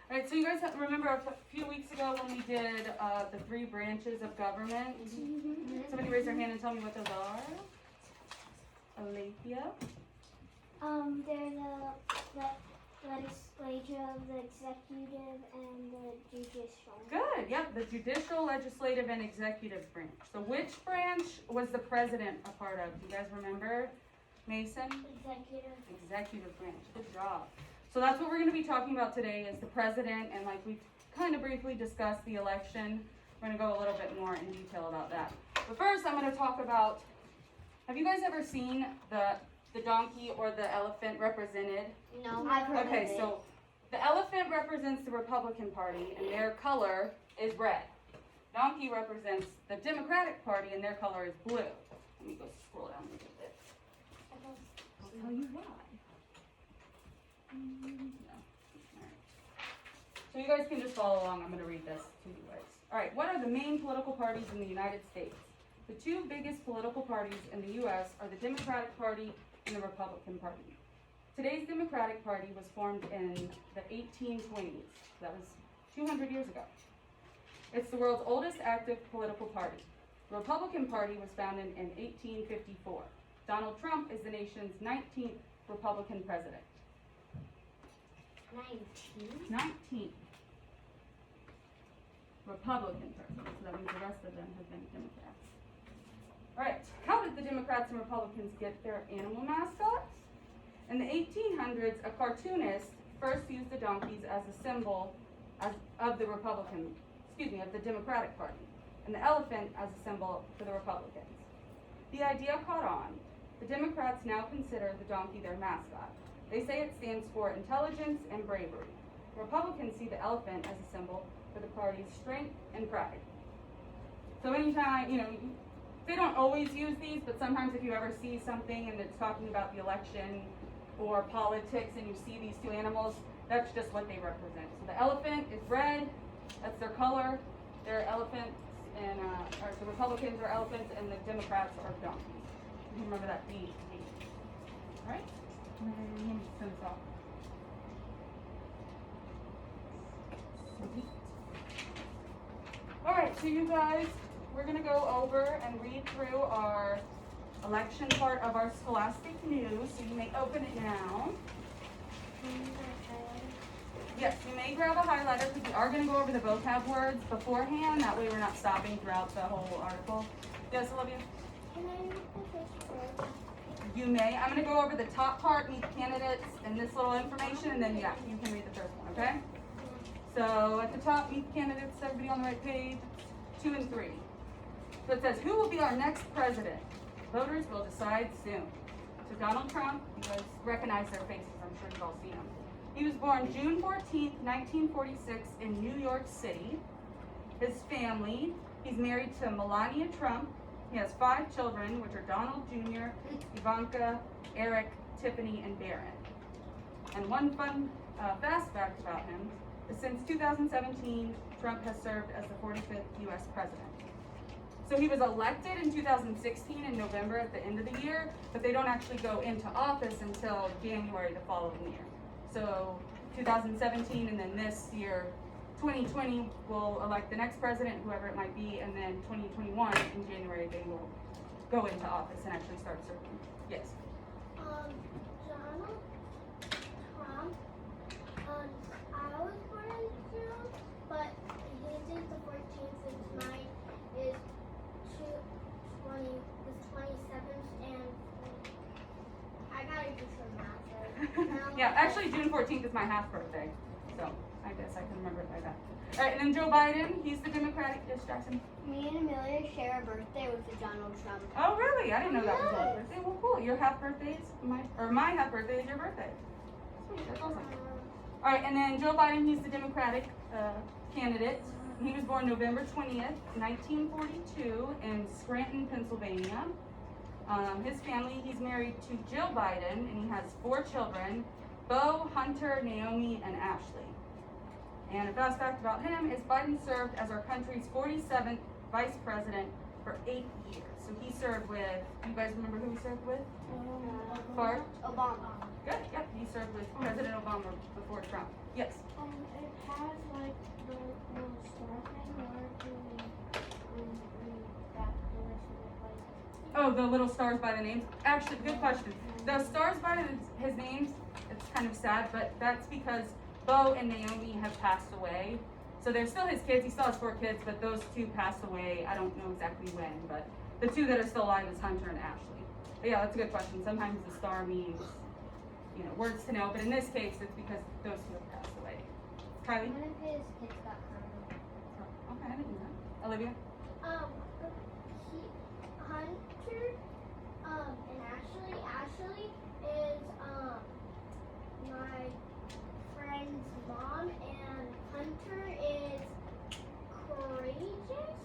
All right, so you guys remember a few weeks ago when we did the 3 branches of government? Somebody raise their hand and tell me what those are. Alethea. They're the legislative, the executive, and the judicial. Good, yep, the judicial, legislative, and executive branch. So which branch was the president a part of? Do you guys remember? Mason? Executive. Executive branch, good job. So that's what we're going to be talking about today is the president, and like we kind of briefly discussed the election. We're going to go a little bit more in detail about that. But first I'm going to talk about, have you guys ever seen the donkey or the elephant represented? No, I've heard of Okay, it. so the elephant represents the Republican Party, and their color is red. Donkey represents the Democratic Party, and their color is blue. Let me go scroll down a little bit. I'll tell you why. No. Alright. So you guys can just follow along. I'm going to read this to you guys. Alright, what are the main political parties in the United States? The 2 biggest political parties in the U.S. are the Democratic Party and the Republican Party. Today's Democratic Party was formed in the 1820s. That was 200 years ago. It's the world's oldest active political party. The Republican Party was founded in 1854. Donald Trump is the nation's 19th Republican president. 19th Republican president. So that means the rest of them have been Democrats. All right, how did the Democrats and Republicans get their animal mascots? In the 1800s, a cartoonist first used the donkeys as a symbol of the Democratic Party, and the elephant as a symbol for the Republicans. The idea caught on. The Democrats now consider the donkey their mascot. They say it stands for intelligence and bravery. Republicans see the elephant as a symbol for the party's strength and pride. So anytime, they don't always use these, but sometimes if you ever see something and it's talking about the election or politics and you see these 2 animals, that's just what they represent. So the elephant is red, that's their color. They're elephants, and or the Republicans are elephants, and the Democrats are donkeys. You remember that D. All right? All right, so you guys, we're going to go over and read through our election part of our Scholastic News. So you may open it now. Yes, you may grab a highlighter because we are going to go over the vocab words beforehand. That way we're not stopping throughout the whole article. Yes, Olivia? Can I read the first word? You may. I'm going to go over the top part, meet candidates, and this little information, and then, yeah, you can read the first one, okay? So at the top, meet candidates, everybody on the right page, 2 and 3. So it says, who will be our next president? Voters will decide soon. So Donald Trump, you guys recognize their faces, I'm sure you've all seen them. He was born June 14th, 1946 in New York City. His family, he's married to Melania Trump. He has 5 children, which are Donald Jr., Ivanka, Eric, Tiffany, and Barron. And one fun fast fact about him is since 2017, Trump has served as the 45th U.S. president. So he was elected in 2016 in November at the end of the year, but they don't actually go into office until January the following year. So 2017 and then this year, 2020, will elect the next president, whoever it might be, and then 2021 in January they will go into office and actually start serving. Yes. Donald Trump. I was born in June, but his is the 14th, and mine is 27th, and I gotta do some math. Yeah, actually June 14th is my half birthday, so I guess I can remember it by that. All right, and then Joe Biden, he's the Democratic. Yes, Jackson. Me and Amelia share a birthday with the Donald Trump. Oh, really? I didn't know that was your birthday. Well, cool. Your half birthday is my half birthday is your birthday. Sweet, that's awesome. All right, and then Joe Biden, he's the Democratic candidate. He was born November 20th, 1942 in Scranton, Pennsylvania. His family, he's married to Jill Biden, and he has 4 children, Bo, Hunter, Naomi, and Ashley. And a fast fact about him is Biden served as our country's 47th vice president for 8 years. So he served with, you guys remember who he served with? Obama. Good, yep, he served with President Obama before Trump. Yes? It has Oh, the little stars by the names. Actually, good question. The stars by his names, it's kind of sad, but that's because Bo and Naomi have passed away. So they're still his kids. He still has 4 kids, but those 2 passed away. I don't know exactly when, but the 2 that are still alive is Hunter and Ashley. But yeah, that's a good question. Sometimes the star means, words to know, but in this case, it's because those 2 have passed away. Kylie? One of his kids got coronavirus. Oh, okay, I didn't know that. Olivia? Hunter, and Ashley is, my friend's mom, and Hunter is courageous.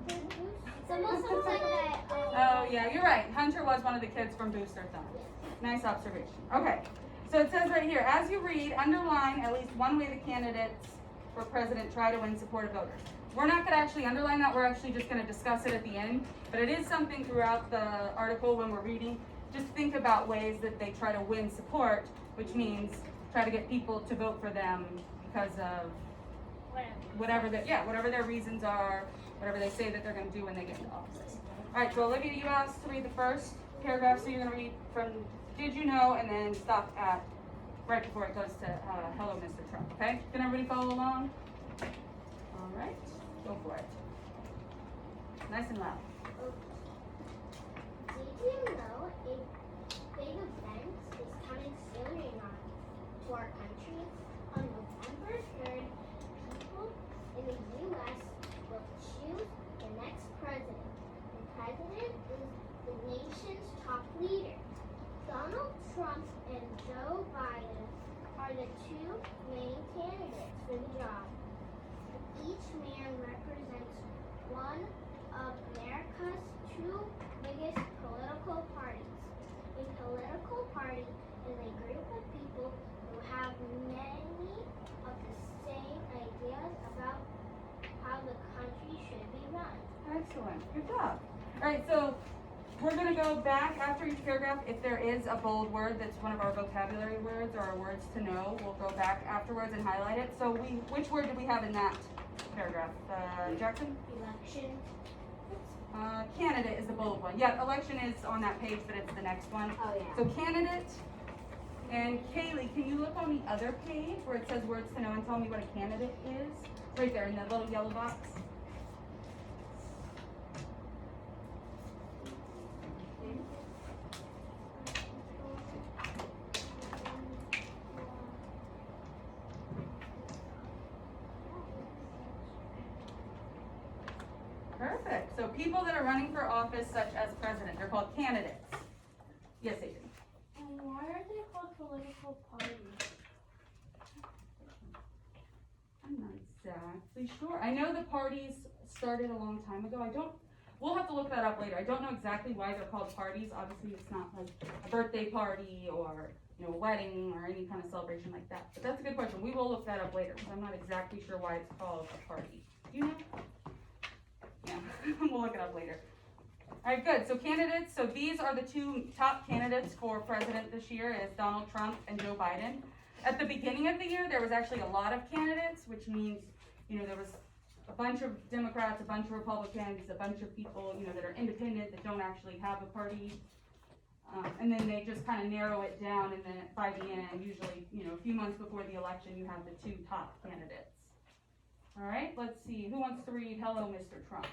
It's almost like that. Oh, yeah, you're right. Hunter was one of the kids from Booster Thon. Nice observation. Okay, so it says right here, as you read, underline at least one way the candidates for president try to win support of voters. We're not going to actually underline that. We're actually just going to discuss it at the end. But it is something throughout the article when we're reading. Just think about ways that they try to win support, which means try to get people to vote for them because of whatever their reasons are, whatever they say that they're going to do when they get into office. All right, so Olivia, you asked to read the first paragraph, so you're going to read from Did You Know and then stop at right before it goes to Hello, Mr. Trump, okay? Can everybody follow along? All right, go for it. Nice and loud. Did you know a big event is coming soon to our country? On November 3rd, people in the U.S. will choose the next president. The president is the nation's top leader. Donald Trump and Joe Biden are the 2 main candidates for the job. Each man represents one of America's 2 biggest political parties. A political party is a group of people who have many of the same ideas about how the country should be run. Excellent. Good job. All right, so we're going to go back after each paragraph. If there is a bold word that's one of our vocabulary words or our words to know, we'll go back afterwards and highlight it. So which word do we have in that paragraph? Jackson? Election. Candidate is the bold one. Yeah, election is on that page, but it's the next one. Oh, yeah. So candidate. And Kaylee, can you look on the other page where it says words to know and tell me what a candidate is? Right there in the little yellow box. Perfect. So people that are running for office such as president, they're called candidates. Yes, Adrian. And why are they called political parties? I'm not exactly sure. I know the parties started a long time ago. We'll have to look that up later. I don't know exactly why they're called parties. Obviously, it's not like a birthday party or, a wedding or any kind of celebration like that. But that's a good question. We will look that up later because I'm not exactly sure why it's called a party. Do you know? Yeah, we'll look it up later. All right, good. So candidates, so these are the 2 top candidates for president this year is Donald Trump and Joe Biden. At the beginning of the year, there was actually a lot of candidates, which means, there was a bunch of Democrats, a bunch of Republicans, a bunch of people, that are independent, that don't actually have a party. And then they just kind of narrow it down, and then by the end, usually, a few months before the election, you have the 2 top candidates. All right, let's see. Who wants to read Hello, Mr. Trump?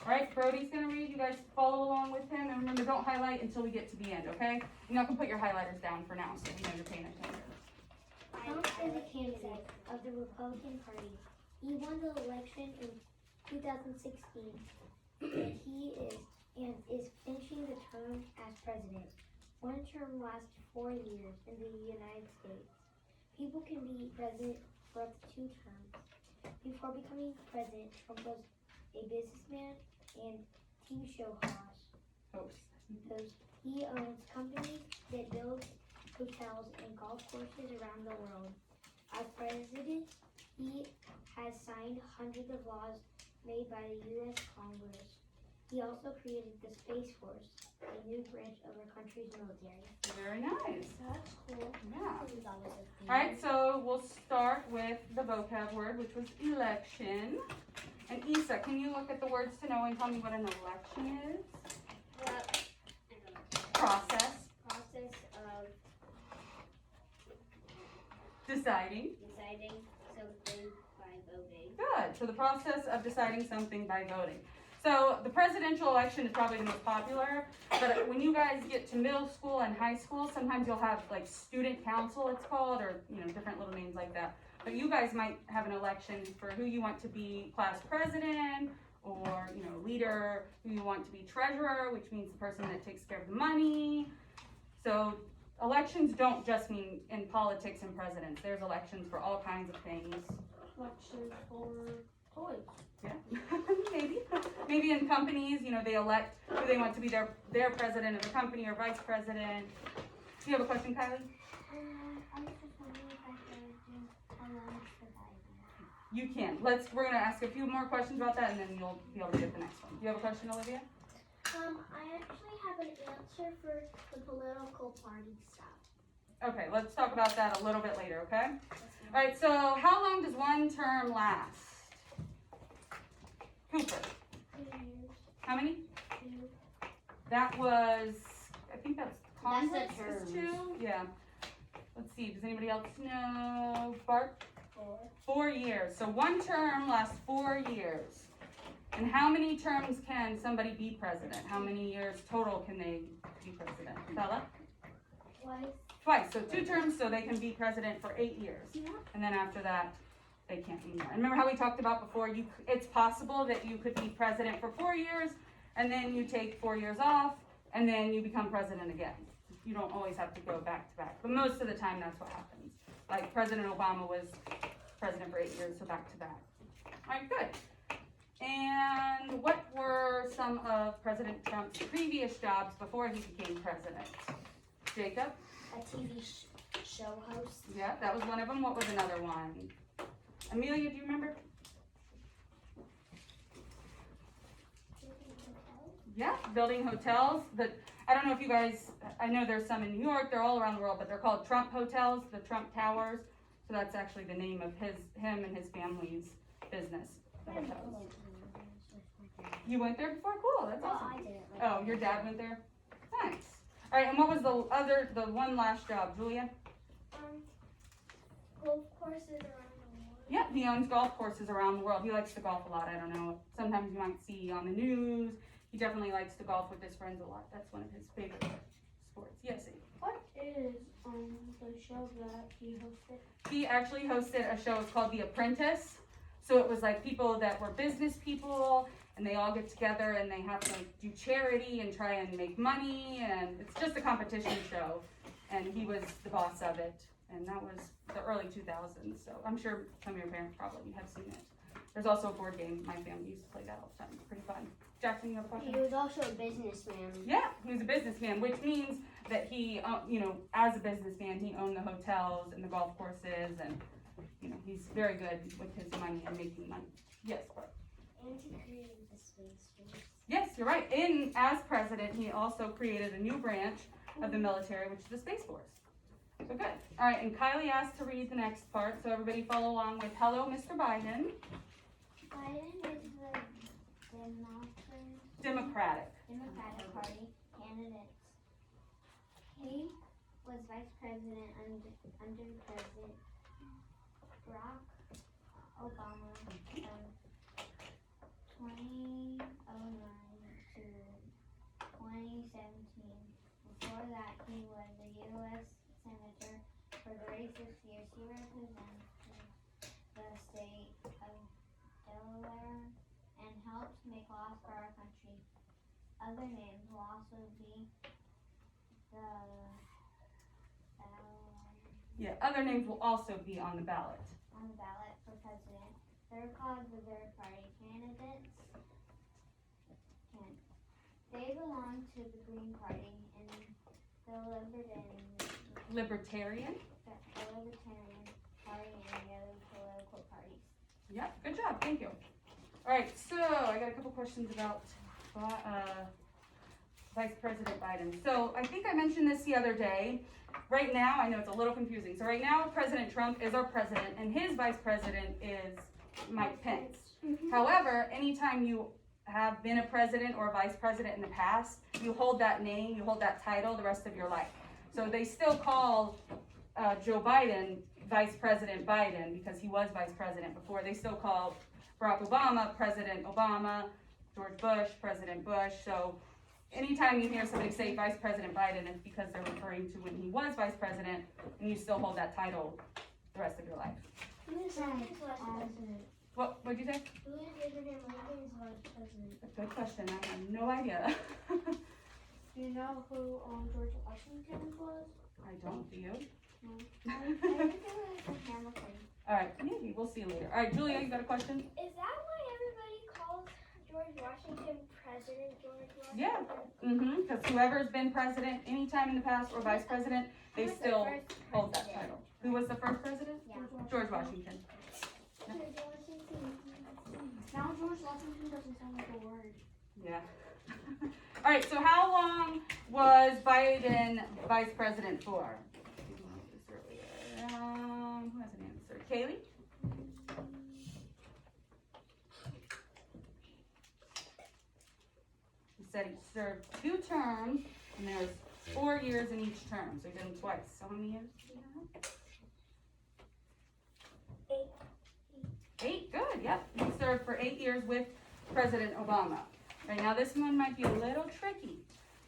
All right, Brody's going to read. You guys follow along with him. And remember, don't highlight until we get to the end, okay? You're not going to put your highlighters down for now so we know you're paying attention. Trump is a candidate of the Republican Party. He won the election in 2016, and he is finishing the term as president. One term lasts 4 years in the United States. People can be president for up to 2 terms. Before becoming president, Trump was a businessman and TV show host. He owns companies that build hotels and golf courses around the world. As president, he has signed hundreds of laws made by the U.S. Congress. He also created the Space Force, a new branch of our country's military. Very nice. That's cool. Yeah. All right, so we'll start with the vocab word, which was election. And Isa, can you look at the words to know and tell me what an election is? Process. Process of Deciding. deciding something by voting. Good. So the process of deciding something by voting. So the presidential election is probably the most popular, but when you guys get to middle school and high school, sometimes you'll have like student council, it's called, or different little names like that. But you guys might have an election for who you want to be class president, or leader, who you want to be treasurer, which means the person that takes care of the money. So elections don't just mean in politics and presidents. There's elections for all kinds of things. Elections for toys. Yeah, maybe in companies, they elect who they want to be their president of the company or vice president. Do you have a question, Kylie? I was just wondering if I could do how long is the Bible? You can. We're gonna ask a few more questions about that, and then you'll be able to get the next one. Do you have a question, Olivia? I actually have an answer for the political party stuff. Okay, let's talk about that a little bit later, okay? All right, so how long does one term last? Cooper. 2 years. How many? 2. That was, I think that's Congress the is terms. 2. Yeah. Let's see, does anybody else know? Bart? 4. 4 years. So one term lasts 4 years. And how many terms can somebody be president? How many years total can they be president? Bella? Twice. So 2 terms, so they can be president for 8 years. Yeah. And then after that, they can't anymore. And remember how we talked about before, it's possible that you could be president for 4 years, and then you take 4 years off, and then you become president again. You don't always have to go back to back, but most of the time that's what happens. Like President Obama was president for 8 years, so back to back. All right, good. And what were some of President Trump's previous jobs before he became president? Jacob? A TV show host. Yeah, that was one of them. What was another one? Amelia, do you remember? Yeah, building hotels. I don't know if you guys, I know there's some in New York, they're all around the world, but they're called Trump hotels, the Trump Towers. So that's actually the name of him and his family's business. The hotels. You went there before? Cool, that's awesome. I didn't. Oh, your dad went there? Nice. All right, and what was the one last job, Julia? Golf courses around the world. Yeah, he owns golf courses around the world. He likes to golf a lot. I don't know. Sometimes you might see on the news. He definitely likes to golf with his friends a lot. That's one of his favorite sports. Yes, Abe. What is the show that he hosted? He actually hosted a show. It's called The Apprentice. So it was like people that were business people, and they all get together and they have to do charity and try and make money, and it's just a competition show. And he was the boss of it, and that was the early 2000s. So I'm sure some of your parents probably have seen it. There's also a board game. My family used to play that all the time. It's pretty fun. Jackson, you have a question? He was also a businessman. Yeah, he was a businessman, which means that he, as a businessman, he owned the hotels and the golf courses, and he's very good with his money and making money. Yes, Bart. And he created the Space Force. Yes, you're right. As president, he also created a new branch of the military, which is the Space Force. So good. All right, and Kylie asked to read the next part, so everybody follow along with "Hello, Mr. Biden." Biden is the Democratic. Democratic Party candidate. He was vice president under President Barack Obama from 2009 to 2017. Before that, he was a U.S. Senator for 36 years. He represented the state of Delaware and helped make laws for our country. Other names will also be Other names will also be on the ballot. on the ballot for president. They're called the third party candidates. They belong to the Green Party and the Libertarian. Libertarian Party and the other political parties. Yep, good job. Thank you. All right, so I got a couple questions about Vice President Biden. So I think I mentioned this the other day. Right now, I know it's a little confusing. So right now, President Trump is our president, and his vice president is Mike Pence. However, anytime you have been a president or a vice president in the past, you hold that name, you hold that title the rest of your life. So they still call Joe Biden Vice President Biden because he was vice president before. They still call Barack Obama President Obama, George Bush President Bush. So anytime you hear somebody say Vice President Biden, it's because they're referring to when he was vice president, and you still hold that title the rest of your life. Who is Lincoln's vice president? What'd you say? Who is Abraham Lincoln's vice president? Good question. I have no idea. Do you know who George Washington was? I don't. Do you? No. I think it was Hamilton. All right. Maybe we'll see you later. All right, Julia, you got a question? Is that why everybody calls George Washington President George Washington? Yeah. Because whoever's been president anytime in the past or vice president, they still hold that title. Who was the first president? Yeah. George Washington. George Washington. Now George Washington doesn't sound like a word. Yeah. All right. So how long was Biden vice president for? Who has an answer? Kaylee? He said he served 2 terms, and there was 4 years in each term, so he did them twice. So how many years do you have? 8. 8, good, yep. He served for 8 years with President Obama. Right now, this one might be a little tricky.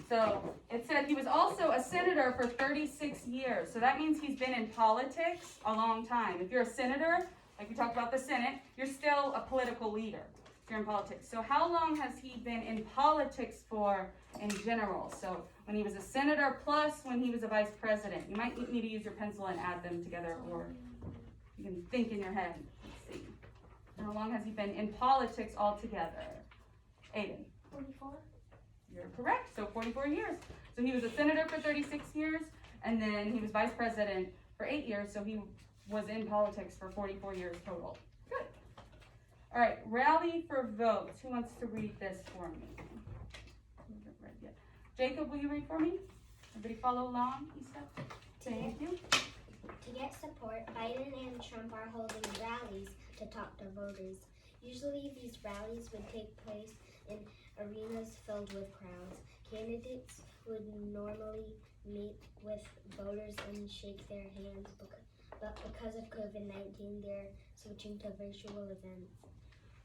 So it said he was also a senator for 36 years. So that means he's been in politics a long time. If you're a senator, like we talked about the Senate, you're still a political leader if you're in politics. So how long has he been in politics for in general? So when he was a senator plus when he was a vice president. You might need to use your pencil and add them together, or you can think in your head. Let's see. How long has he been in politics altogether? Aiden. 44. You're correct. So 44 years. So he was a senator for 36 years, and then he was vice president for 8 years. So he was in politics for 44 years total. Good. All right. Rally for votes. Who wants to read this for me? Haven't read yet. Jacob, will you read for me? Everybody follow along, Isa? Thank you. To get support, Biden and Trump are holding rallies to talk to voters. Usually these rallies would take place in arenas filled with crowds. Candidates would normally meet with voters and shake their hands, but because of COVID-19, they're switching to virtual events.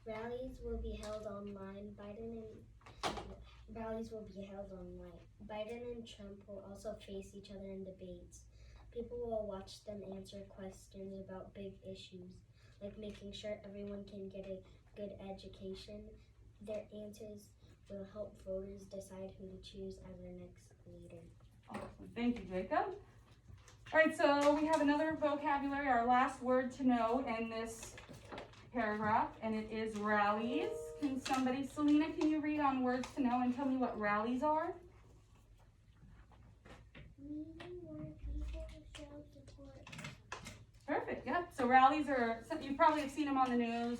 Rallies will be held online. Biden and Trump will also face each other in debates. People will watch them answer questions about big issues, like making sure everyone can get a good education. Their answers will help voters decide who to choose as their next leader. Awesome. Thank you, Jacob. All right, so we have another vocabulary, our last word to know in this paragraph, and it is rallies. Can somebody, Selena, can you read on words to know and tell me what rallies are? Meeting where people show support. Perfect, yep. So rallies are, you probably have seen them on the news.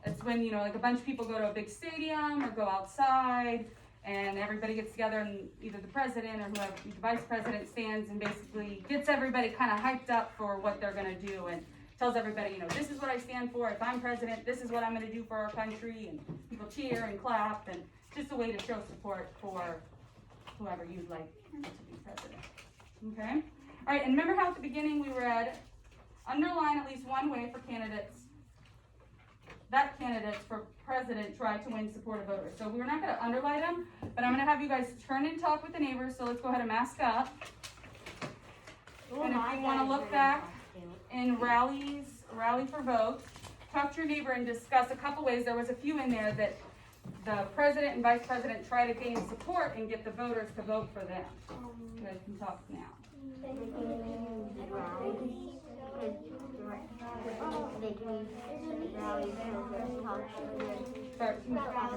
It's when, like a bunch of people go to a big stadium or go outside and everybody gets together and either the president or whoever, the vice president stands and basically gets everybody kind of hyped up for what they're going to do and tells everybody, this is what I stand for. If I'm president, this is what I'm going to do for our country. And people cheer and clap, and it's just a way to show support for whoever you'd like to be president. Okay? All right, and remember how at the beginning we read, underline at least one way for candidates for president try to win support of voters. So we're not going to underline them, but I'm going to have you guys turn and talk with the neighbors. So let's go ahead and mask up. And if you want to look back in rally for votes, talk to your neighbor and discuss a couple ways. There was a few in there that the president and vice president try to gain support and get the voters to vote for them. You guys can talk now. Start to mask up.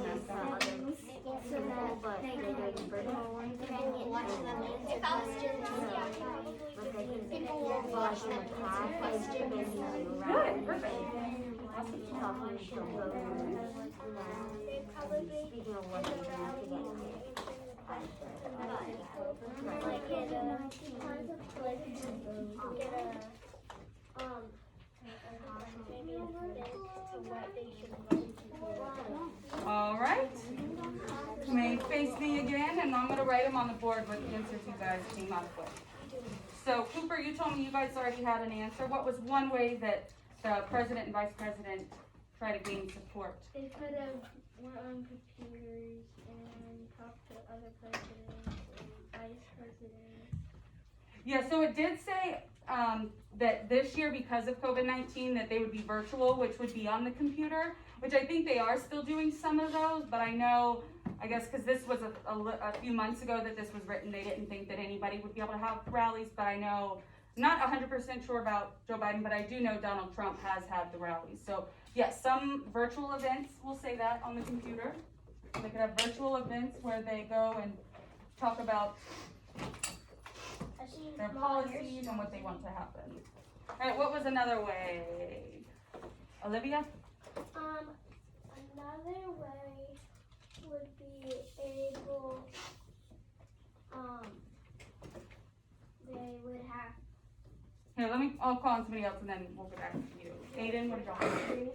Good, perfect. All right. You may face me again, and I'm gonna write them on the board what the answers you guys came up with. So Cooper, you told me you guys already had an answer. What was one way that the president and vice president try to gain support? They could have went on computers and talked to other presidents and vice presidents. Yeah, so it did say that this year, because of COVID-19, that they would be virtual, which would be on the computer, which I think they are still doing some of those, but I know, I guess because this was a few months ago that this was written, they didn't think that anybody would be able to have rallies, but I know, not 100% sure about Joe Biden, but I do know Donald Trump has had the rallies. So yes, some virtual events, we'll say that on the computer. They could have virtual events where they go and talk about their policies and what they want to happen. All right, what was another way? Olivia? Another way would be able, they would have. Here, I'll call on somebody else and then we'll get back to you. Aiden, what did y'all think?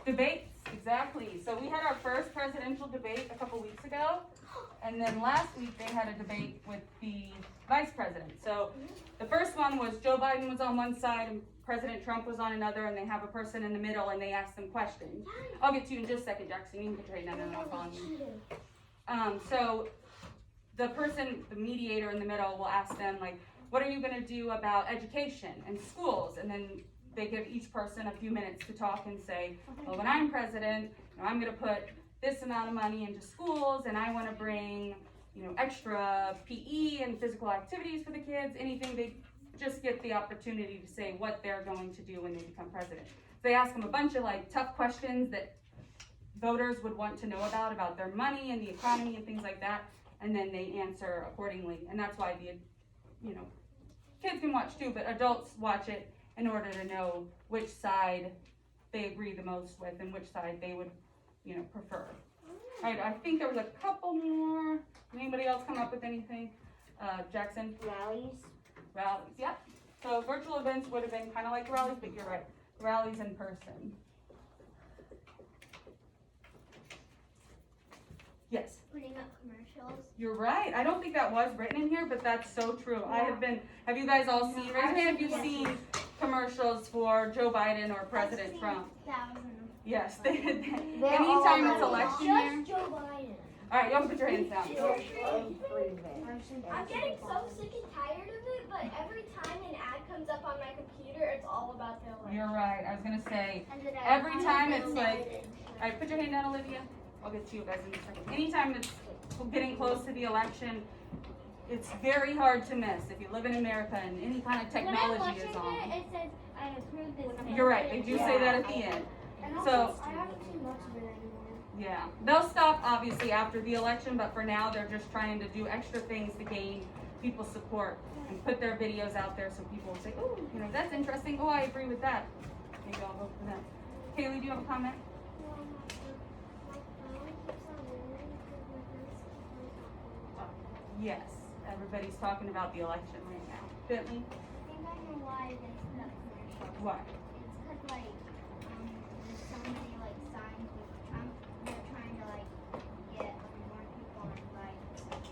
Debates, exactly. So we had our first presidential debate a couple weeks ago. And then last week they had a debate with the vice president. So the first one was Joe Biden was on one side and President Trump was on another, and they have a person in the middle and they ask them questions. I'll get to you in just a second, Jackson. You can put your hand down and I'll call on you. So the person, the mediator in the middle, will ask them, like, what are you going to do about education and schools? And then they give each person a few minutes to talk and say, well, when I'm president, I'm going to put this amount of money into schools, and I want to bring, extra PE and physical activities for the kids, anything. They just get the opportunity to say what they're going to do when they become president. They ask them a bunch of tough questions that voters would want to know about their money and the economy and things like that, and then they answer accordingly. And that's why the, kids can watch too, but adults watch it in order to know which side they agree the most with and which side they would, prefer. All right, I think there was a couple more. Anybody else come up with anything? Jackson? Rallies. Rallies, yep. So virtual events would have been kind of like rallies, but you're right. Rallies in person. Yes? Putting up commercials. You're right. I don't think that was written in here, but that's so true. Have you guys all seen, raise your hand if you've seen commercials for Joe Biden or President Trump? Yes. Anytime it's election year. Just Joe Biden. All right, y'all put your hands down. I'm getting so sick and tired of it, but every time an ad comes up on my computer, it's all about the election. You're right. I was going to say, every time it's like, all right, put your hand down, Olivia. I'll get to you guys in a second. Anytime it's getting close to the election, it's very hard to miss if you live in America and any kind of technology is on. It says, I approve this. You're right. They do say that at the end. So, I haven't seen much of it anymore. yeah, they'll stop obviously after the election, but for now they're just trying to do extra things to gain people's support and put their videos out there so people will say, oh, that's interesting. Oh, I agree with that. Maybe I'll vote for that. Kaylee, do you have a comment? Yes, everybody's talking about the election right now. Bentley? I think I know why they put up commercials. Why? It's because there's so many signs with Trump. They're trying to get more people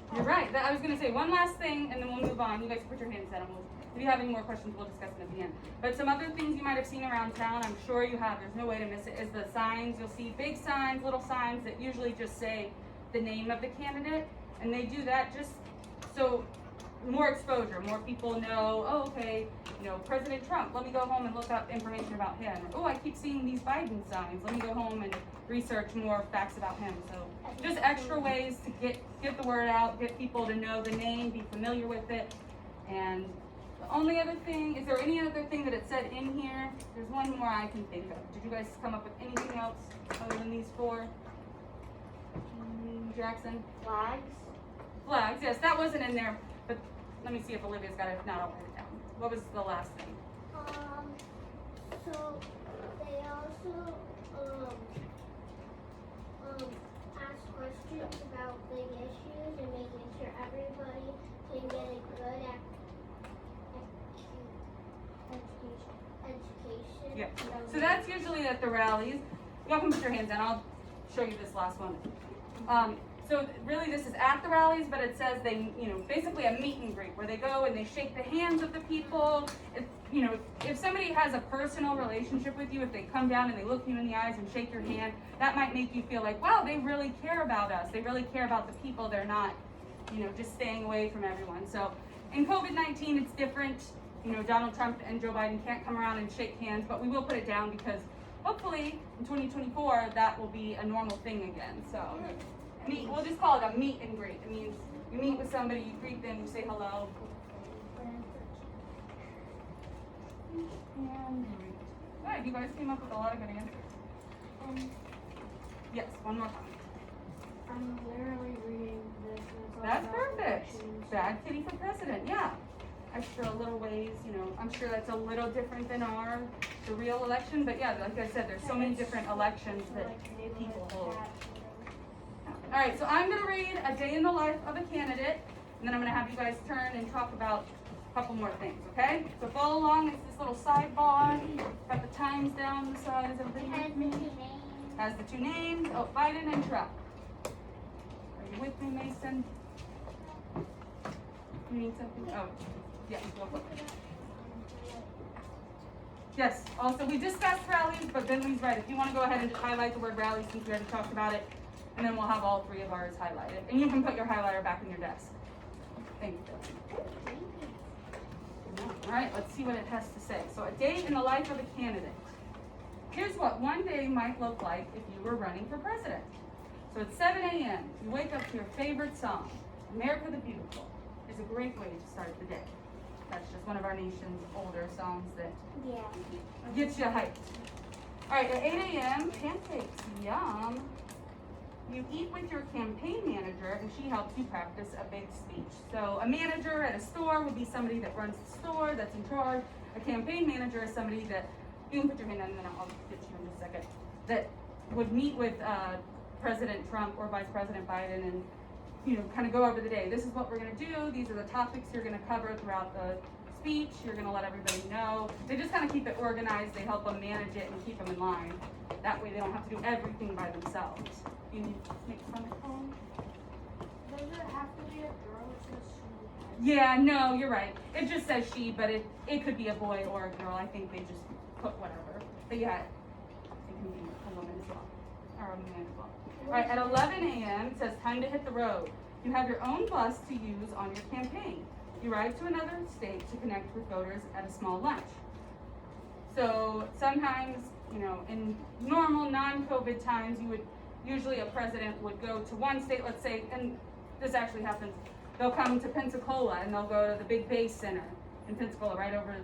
and You're right. I was going to say one last thing and then we'll move on. You guys can put your hands down. If you have any more questions, we'll discuss them at the end. But some other things you might have seen around town, I'm sure you have, there's no way to miss it, is the signs. You'll see big signs, little signs that usually just say the name of the candidate. And they do that just so more exposure, more people know, oh, okay, President Trump, let me go home and look up information about him. Oh, I keep seeing these Biden signs. Let me go home and research more facts about him. So just extra ways to get the word out, get people to know the name, be familiar with it. And the only other thing, is there any other thing that it said in here? There's one more I can think of. Did you guys come up with anything else other than these four? Jackson? Flags, yes, that wasn't in there, but let me see if Olivia's got it. If not, I'll write it down. What was the last thing? So they also ask questions about big issues and making sure everybody can get a good education. Yeah. So that's usually at the rallies. Y'all can put your hands down. show you this last one. So really this is at the rallies, but it says they, basically a meet and greet where they go and they shake the hands of the people. If somebody has a personal relationship with you, if they come down and they look you in the eyes and shake your hand, that might make you feel like, wow, they really care about us. They really care about the people. They're not, just staying away from everyone. So in COVID-19, it's different. Donald Trump and Joe Biden can't come around and shake hands, but we will put it down because hopefully in 2024, that will be a normal thing again. So we'll just call it a meet and greet. It means you meet with somebody, you greet them, you say hello. And good, you guys came up with a lot of good answers. Yes, one more time. I'm literally reading this. And it's all That's about perfect. elections. Bad kitty for president, yeah. Extra little ways, I'm sure that's a little different than the real election, but yeah, like I said, there's so many different elections that Like neighborhood people hold. chat. All right, so I'm gonna read a day in the life of a candidate, and then I'm gonna have you guys turn and talk about a couple more things, okay? So follow along, it's this little sidebar, got the times down the side, is everybody with me? Has the two names, Biden and Trump. Are you with me, Mason? You need something? Oh, yes, go for it. Yes, also, we discussed rallies, but Bentley's right. If you want to go ahead and highlight the word rally since we already talked about it, and then we'll have all three of ours highlighted. And you can put your highlighter back in your desk. Thank you. All right, let's see what it has to say. So a day in the life of a candidate. Here's what one day might look like if you were running for president. So it's 7 a.m. You wake up to your favorite song, America the Beautiful. It's a great way to start the day. That's just one of our nation's older songs that gets you hyped. All right, at 8 a.m., pancakes, yum. You eat with your campaign manager and she helps you practice a big speech. So a manager at a store would be somebody that runs the store, that's in charge. A campaign manager is somebody that, you can put your hand on and then I'll get you in just a second, that would meet with President Trump or Vice President Biden and kind of go over the day. This is what we're going to do. These are the topics you're going to cover throughout the speech. You're going to let everybody know. They just kind of keep it organized. They help them manage it and keep them in line. That way they don't have to do everything by themselves. You need to make fun of home? Does it have to be a girl? It says she. Yeah, no, you're right. It just says she, but it could be a boy or a girl. I think they just put whatever. But yeah, it can be a woman as well, or a man as well. All right, at 11 a.m. it says time to hit the road. You have your own bus to use on your campaign. You ride to another state to connect with voters at a small lunch. So sometimes, in normal non-COVID times, usually a president would go to one state, let's say, and this actually happens, they'll come to Pensacola and they'll go to the big base center in Pensacola, right over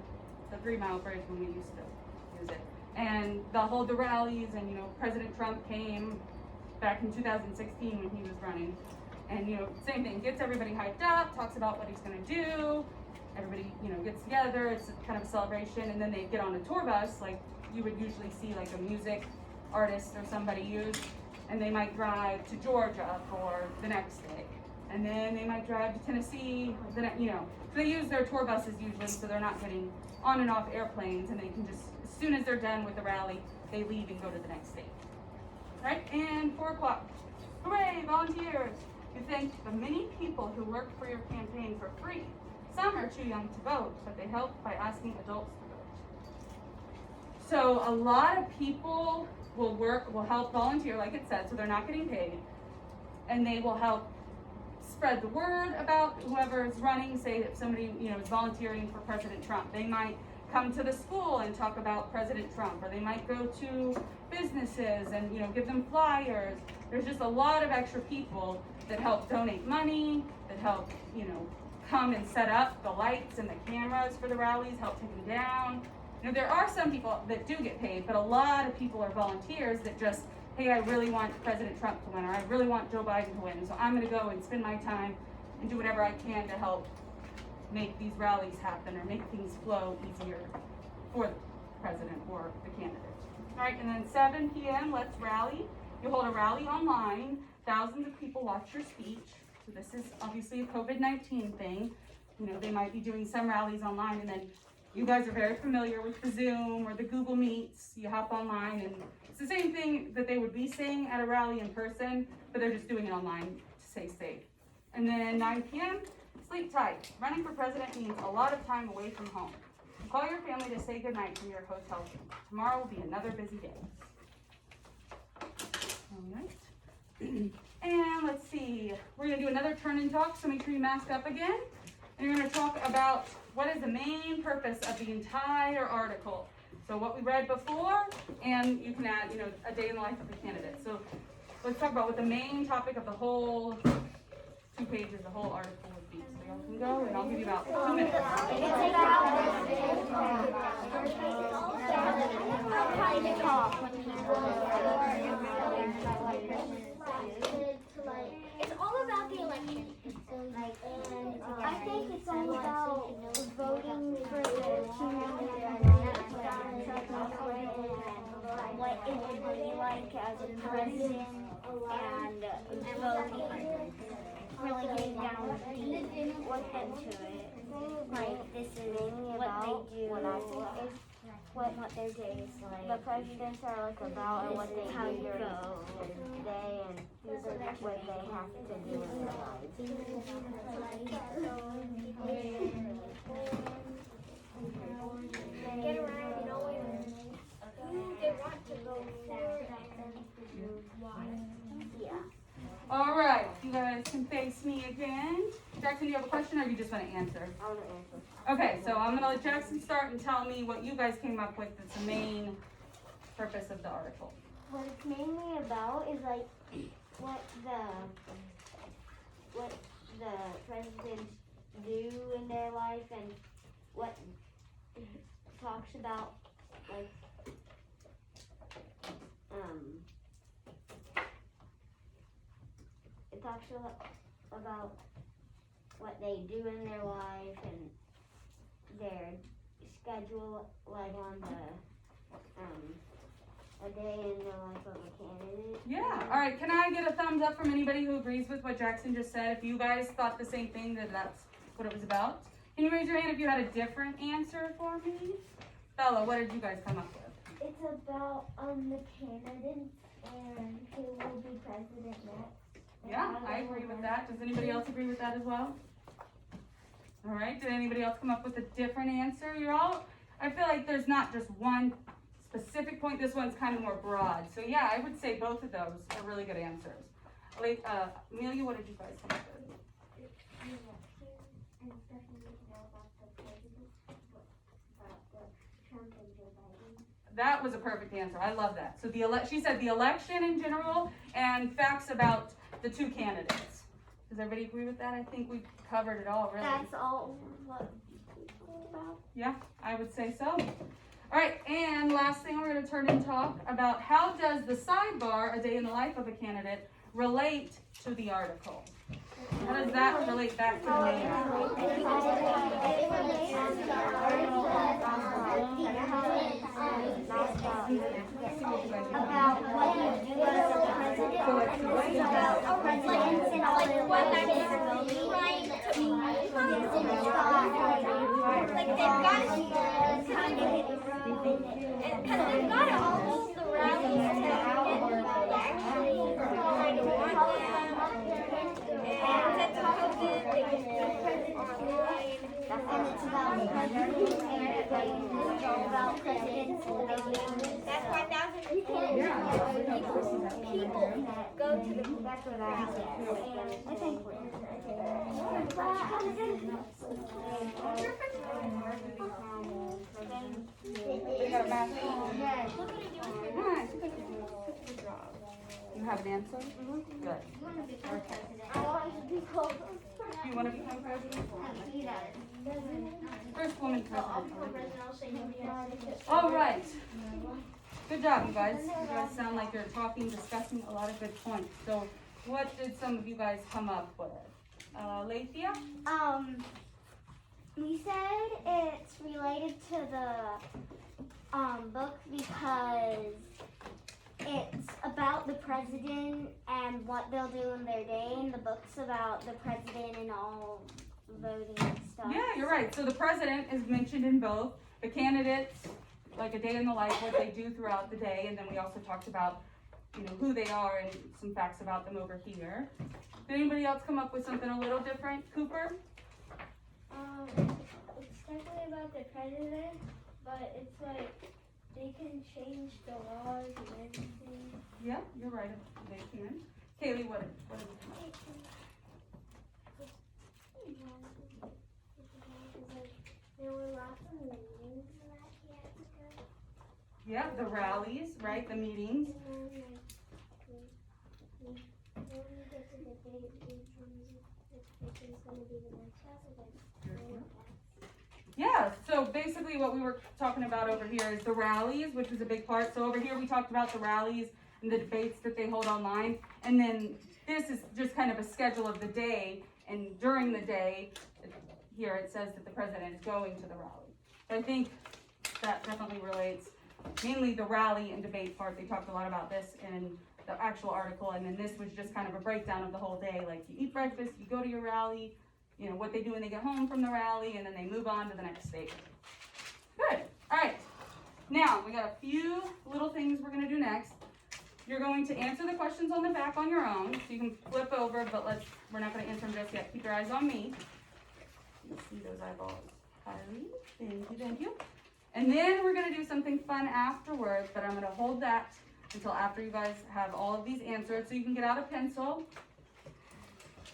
the 3 Mile Bridge when we used to use it. And they'll hold the rallies and, President Trump came back in 2016 when he was running. And, same thing, gets everybody hyped up, talks about what he's gonna do. Everybody, gets together, it's kind of a celebration, and then they get on a tour bus, like you would usually see like a music artist or somebody use, and they might drive to Georgia for the next day. And then they might drive to Tennessee, so they use their tour buses usually, so they're not getting on and off airplanes, and they can just, as soon as they're done with the rally, they leave and go to the next state. All right, and 4 o'clock. Hooray, volunteers! You thank the many people who work for your campaign for free. Some are too young to vote, but they help by asking adults to vote. So a lot of people will help volunteer, like it said, so they're not getting paid. And they will help spread the word about whoever is running. Say if somebody, is volunteering for President Trump, they might come to the school and talk about President Trump, or they might go to businesses and, give them flyers. There's just a lot of extra people that help donate money, that help, come and set up the lights and the cameras for the rallies, help take them down. There are some people that do get paid, but a lot of people are volunteers that just, hey, I really want President Trump to win, or I really want Joe Biden to win, so I'm gonna go and spend my time and do whatever I can to help make these rallies happen or make things flow easier for the president or the candidate. All right, and then 7 p.m., let's rally. You hold a rally online. Thousands of people watch your speech. So this is obviously a COVID-19 thing. They might be doing some rallies online, and then You guys are very familiar with the Zoom or the Google Meets. You hop online and it's the same thing that they would be saying at a rally in person, but they're just doing it online to stay safe. And then 9 p.m., sleep tight. Running for president means a lot of time away from home. Call your family to say goodnight from your hotel room. Tomorrow will be another busy day. All right. And let's see, we're gonna do another turn and talk, so make sure you mask up again. And you're gonna talk about what is the main purpose of the entire article. So what we read before, and you can add, a day in the life of the candidate. So let's talk about what the main topic of the whole 2 pages, the whole article would be. So y'all can go, and I'll give you about 2 minutes. It's all about the election. I think it's all about voting for the what it would be like as a president and voting, really getting down deep, look into it. Like, this is what they do, what their day is like. The presidents are like about and what they do during the day and what they have to do in their lives. Get around and always who they want to vote for and why. Yeah. All right, you guys can face me again. Jackson, do you have a question or you just want to answer? I want to answer. Okay, so I'm gonna let Jackson start and tell me what you guys came up with that's the main purpose of the article. What it's mainly about is like what the presidents do in their life and what talks about like it talks about what they do in their life and their schedule, like on a day in the life of a candidate. Yeah, all right, can I get a thumbs up from anybody who agrees with what Jackson just said? If you guys thought the same thing, that that's what it was about. Can you raise your hand if you had a different answer for me? Bella, what did you guys come up with? It's about the candidates and who will be president next. Yeah, I agree with that. Does anybody else agree with that as well? All right, did anybody else come up with a different answer? I feel like there's not just one specific point. This one's kind of more broad. So yeah, I would say both of those are really good answers. Amelia, what did you guys come up with? That was a perfect answer. I love that. So she said the election in general and facts about the 2 candidates. Does everybody agree with that? I think we covered it all, really. That's all what it's about. Yeah, I would say so. All right, and last thing, we're going to turn and talk about how does the sidebar, a day in the life of a candidate, relate to the article? How does that relate back to the main article? About what you do as a president, about presidents and all the What they're trying to be. Like they've got it all the rallies to get actually kind of want them. And that's how good they get president online. and it's about presidents and it's all about presidents and That's why thousands of people go to the rallies. I think We got a math. Nice. Good job. You have an answer? Good. I want to be called. Do you want to become president? First woman president. All right. Good job, you guys. You guys sound like you're talking, discussing a lot of good points. So what did some of you guys come up with? Lathia? We said it's related to the book because it's about the president and what they'll do in their day, and the book's about the president and all voting and stuff. Yeah, you're right. So the president is mentioned in both. the candidates, like a day in the life, what they do throughout the day, and then we also talked about, who they are and some facts about them over here. Did anybody else come up with something a little different? Cooper? It's technically about the president, but it's like they can change the laws and everything. Yeah, you're right, they can. Kaylee, what did you come up with? There were lots of meetings that he had to go. Yeah, the rallies, right, the meetings. And then when we get to the date, which is going to be the next president. Yeah, so basically what we were talking about over here is the rallies, which was a big part. So over here we talked about the rallies and the debates that they hold online. And then this is just kind of a schedule of the day. And during the day, here it says that the president is going to the rally. So I think that definitely relates. Mainly the rally and debate part. They talked a lot about this in the actual article. And then this was just kind of a breakdown of the whole day. Like you eat breakfast, you go to your rally, what they do when they get home from the rally, and then they move on to the next state. Good. All right. Now, we got a few little things we're going to do next. You're going to answer the questions on the back on your own, so you can flip over, but we're not going to answer them just yet. Keep your eyes on me. You see those eyeballs. Kylie, thank you. And then we're going to do something fun afterwards, but I'm going to hold that until after you guys have all of these answered, so you can get out a pencil.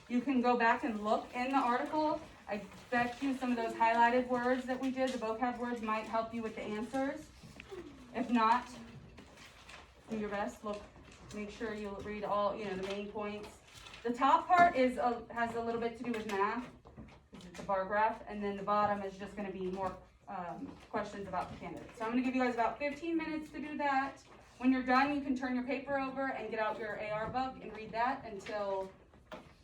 You can go back and look in the article. I bet you some of those highlighted words that we did, the vocab words, might help you with the answers. If not, do your best. Look, make sure you read all, the main points. The top part has a little bit to do with math. It's a bar graph, and then the bottom is just going to be more questions about the candidates. So I'm going to give you guys about 15 minutes to do that. When you're done, you can turn your paper over and get out your AR book and read that until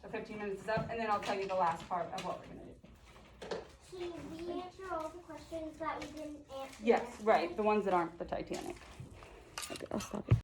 the 15 minutes is up, and then I'll tell you the last part of what we're going to do. Can we answer all the questions that we didn't answer? Yes, right, the ones that aren't the Titanic. Okay, I'll stop it.